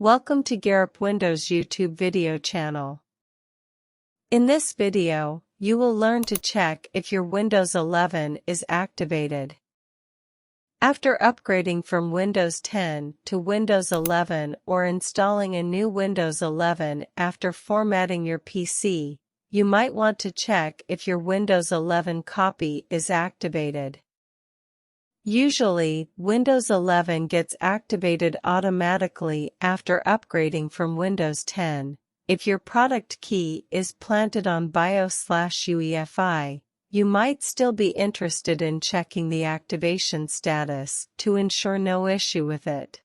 Welcome to Garup Windows YouTube video channel. In this video, you will learn to check if your Windows 11 is activated. After upgrading from Windows 10 to Windows 11 or installing a new Windows 11 after formatting your PC, you might want to check if your Windows 11 copy is activated. Usually, Windows 11 gets activated automatically after upgrading from Windows 10. If your product key is planted on BIOS/UEFI, you might still be interested in checking the activation status to ensure no issue with it.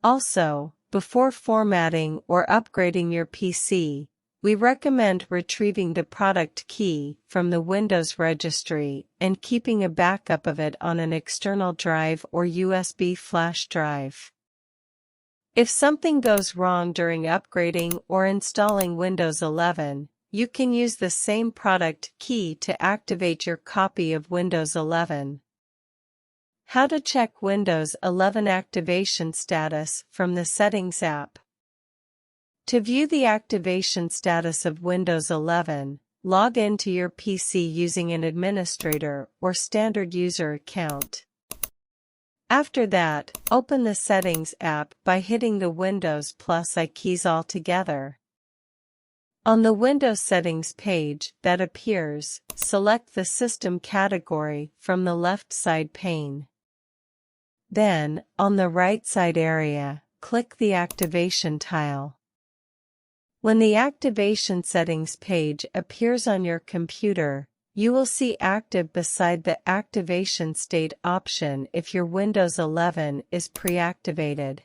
Also, before formatting or upgrading your PC, we recommend retrieving the product key from the Windows registry and keeping a backup of it on an external drive or USB flash drive. If something goes wrong during upgrading or installing Windows 11, you can use the same product key to activate your copy of Windows 11. How to check Windows 11 activation status from the Settings app. To view the activation status of Windows 11, log into your PC using an administrator or standard user account. After that, open the Settings app by hitting the Windows + I keys all together. On the Windows Settings page that appears, select the System category from the left side pane. Then, on the right side area, click the Activation tile. When the Activation Settings page appears on your computer, you will see Active beside the Activation State option if your Windows 11 is pre-activated.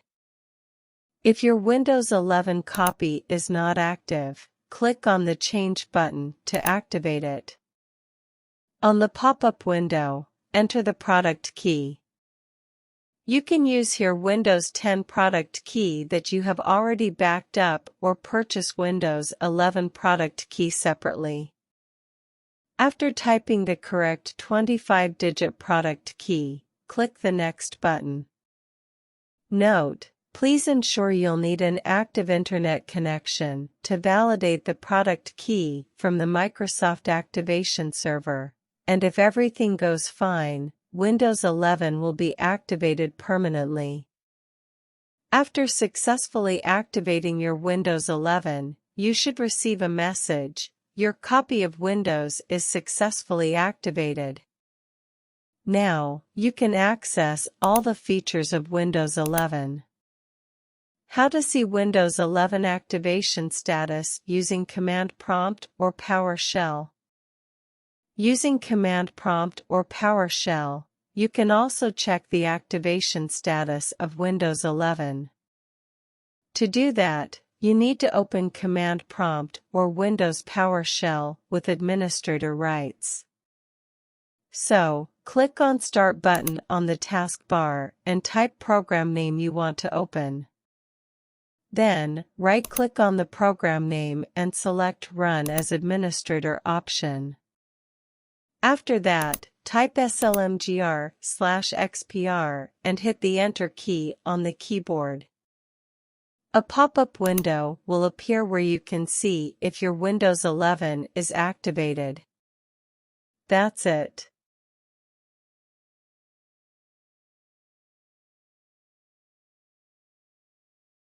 If your Windows 11 copy is not active, click on the Change button to activate it. On the pop-up window, enter the product key. You can use here Windows 10 product key that you have already backed up or purchase Windows 11 product key separately. After typing the correct 25-digit product key, click the Next button. Note: please ensure you'll need an active internet connection to validate the product key from the Microsoft Activation Server, and if everything goes fine, Windows 11 will be activated permanently. After successfully activating your Windows 11, you should receive a message: your copy of Windows is successfully activated. Now, you can access all the features of Windows 11. How to see Windows 11 activation status using Command Prompt or PowerShell. Using Command Prompt or PowerShell, you can also check the activation status of Windows 11. To do that, you need to open Command Prompt or Windows PowerShell with administrator rights. So, click on Start button on the taskbar and type program name you want to open. Then, right-click on the program name and select Run as Administrator option. After that, type slmgr/xpr and hit the Enter key on the keyboard. A pop-up window will appear where you can see if your Windows 11 is activated. That's it.